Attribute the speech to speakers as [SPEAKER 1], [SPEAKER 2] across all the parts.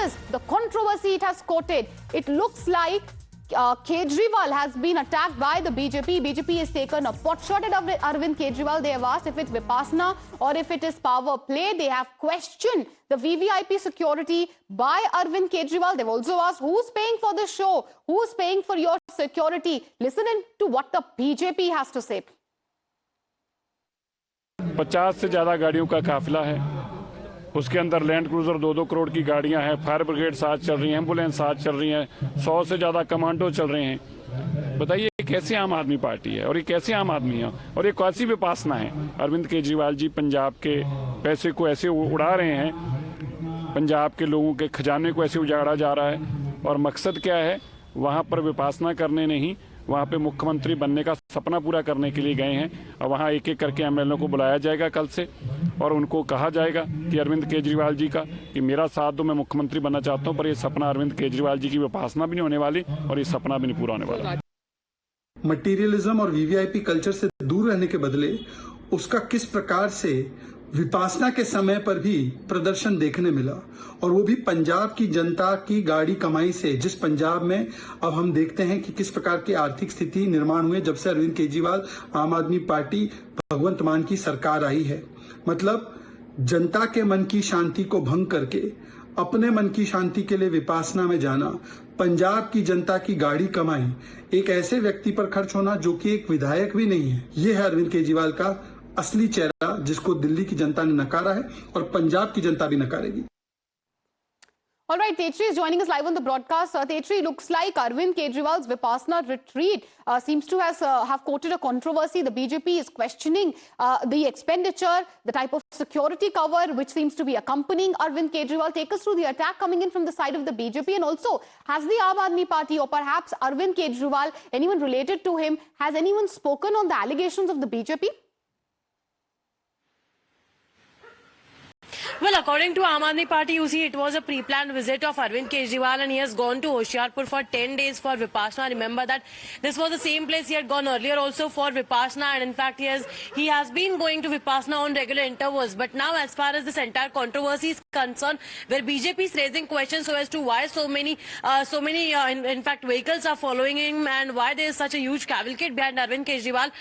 [SPEAKER 1] is the controversy it has courted. It looks like Kejriwal has been attacked by the BJP. BJP has taken a pot shot at Arvind Kejriwal. They have asked if it's Vipassana or if it is power play. They have questioned the VVIP security by Arvind Kejriwal. They've also asked who's paying for the show, who's paying for your security. Listen to what the BJP has to say.
[SPEAKER 2] 50 से ज्यादा गाड़ियों का काफिला है, उसके अंदर land cruiser 2-2 crore की गाड़ियां हैं, फायर ब्रिगेड साथ चल रही है, एम्बुलेंस साथ चल रही है, 100 से ज्यादा कमांडो चल रहे हैं। बताइए ये कैसी आम आदमी पार्टी है और ये कैसे आम आदमी है और ये कैसी विपासना है? अरविंद केजरीवाल जी पंजाब के पैसे को ऐसे उड़ा रहे हैं, पंजाब के लोगों के खजाने को ऐसे उजाड़ा जा रहा है और मकसद क्या है? वहां पर विपासना करने नहीं, वहां पे मुख्यमंत्री बनने का सपना पूरा करने के लिए गए हैं और वहां एक एक करके एमएलए को बुलाया जाएगा कल से और उनको कहा जाएगा कि अरविंद केजरीवाल जी का कि मेरा साथ दो, मैं मुख्यमंत्री बनना चाहता हूं, पर ये सपना अरविंद केजरीवाल जी की विपासना भी नहीं होने वाली और ये सपना भी नहीं पूरा होने वाला।
[SPEAKER 3] मटीरियलिज्म और वीवीआईपी कल्चर से दूर रहने के बदले उसका किस प्रकार से विपासना के समय पर भी प्रदर्शन देखने मिला और वो भी पंजाब की जनता की गाड़ी कमाई से, जिस पंजाब में अब हम देखते हैं कि किस प्रकार की आर्थिक स्थिति निर्माण हुई जब से अरविंद केजरीवाल आम आदमी पार्टी भगवंत मान की सरकार आई है। मतलब जनता के मन की शांति को भंग करके अपने मन की शांति के लिए विपासना में जाना, पंजाब की जनता की गाड़ी कमाई एक ऐसे व्यक्ति पर खर्च होना जो कि एक विधायक भी नहीं है। ये है अरविंद केजरीवाल का असली चेहरा, जिसको दिल्ली की जनता ने नकारा है और पंजाब की जनता भी नकारेगी।
[SPEAKER 1] All right, Tetri is joining us live on the broadcast. Tetri, looks like Arvind Kejriwal's Vipassana retreat seems to have courted a controversy. The BJP is questioning the expenditure, the type of security cover which seems to be accompanying Arvind Kejriwal. Take us through the attack coming in from the side of the BJP, and also has the Aam Aadmi Party or perhaps Arvind Kejriwal, anyone related to him, has anyone spoken on the allegations of the BJP?
[SPEAKER 4] Well, according to Aam Aadmi Party, you see, it was a pre-planned visit of Arvind Kejriwal and he has gone to Hoshiarpur for 10 days for Vipassana. Remember that this was the same place he had gone earlier also for Vipassana, and in fact he has been going to Vipassana on regular intervals. But now, as far as this entire controversy is concerned, where BJP is raising questions so as to why so many in fact vehicles are following him and why there is such a huge cavalcade behind Arvind Kejriwal,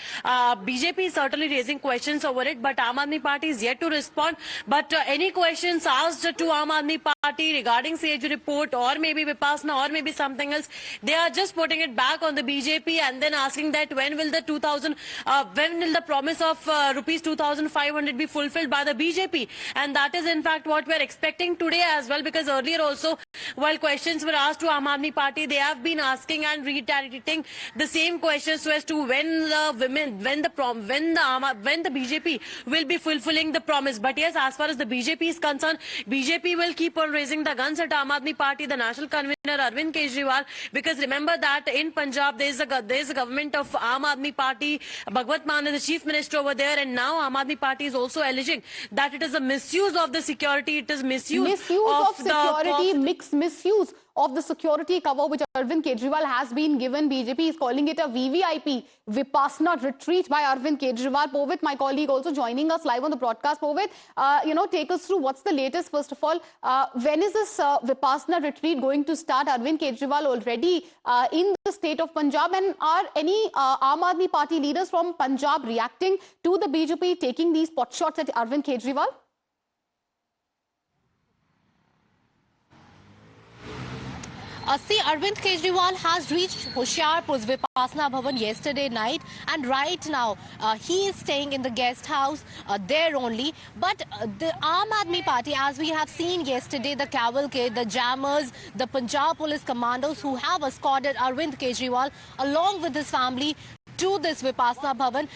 [SPEAKER 4] BJP is certainly raising questions over it, but Aam Aadmi Party is yet to respond. But any questions asked to Aam Aadmi Party regarding CAG report or maybe Vipassana or maybe something else, they are just putting it back on the BJP and then asking that when will the promise of rupees 2,500 be fulfilled by the BJP? And that is in fact what we are expecting today as well, because earlier also while questions were asked to Aam Aadmi Party, they have been asking and reiterating the same questions so as to when the BJP will be fulfilling the promise. But yes, as far as the BJP is concerned, BJP will keep on raising the guns at Aam Aadmi Party, the national convener Arvind Kejriwal, because remember that in Punjab there is a government of Aam Aadmi Party. Bhagwant Mann is the chief minister over there, and now Aam Aadmi Party is also alleging that it is a misuse of the security, it is misuse of
[SPEAKER 1] security, mixed misuse of the security cover which Arvind Kejriwal has been given. BJP is calling it a VVIP, Vipassana retreat by Arvind Kejriwal. Povit, my colleague, also joining us live on the broadcast. Povit, take us through what's the latest. First of all, when is this Vipassana retreat going to start? Arvind Kejriwal already in the state of Punjab, and are any Aam Aadmi Party leaders from Punjab reacting to the BJP taking these pot shots at Arvind Kejriwal?
[SPEAKER 5] See, Arvind Kejriwal has reached Hoshiarpur's Vipassana Bhavan yesterday night, and right now he is staying in the guest house there only. But the Aam Aadmi Party, as we have seen yesterday, the cavalcade, the jammers, the Punjab police commandos who have escorted Arvind Kejriwal along with his family to this Vipassana Bhavan,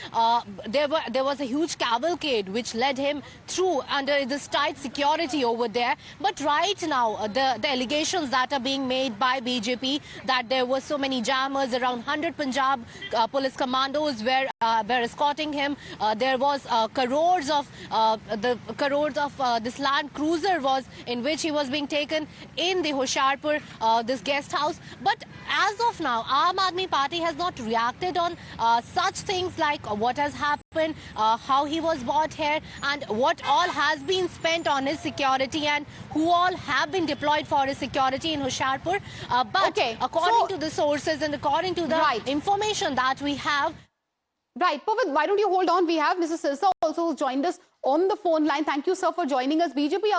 [SPEAKER 5] there was a huge cavalcade which led him through under this tight security over there. But right now, the allegations that are being made by BJP that there were so many jammers, around 100 Punjab police commandos were escorting him. There was crores of this Land Cruiser was in which he was being taken in the Hoshiarpur, this guest house. But as of now, Aam Aadmi Party has not reacted on such things like what has happened, how he was brought here, and what all has been spent on his security, and who all have been deployed for his security in Hoshiarpur. But
[SPEAKER 1] Okay,
[SPEAKER 5] according
[SPEAKER 1] so-
[SPEAKER 5] to the sources and according to the
[SPEAKER 1] Right.
[SPEAKER 5] information that we have,
[SPEAKER 1] Right, Pavit, why don't you hold on? We have Mr. Sirsa also who's joined us on the phone line. Thank you, sir, for joining us. BJP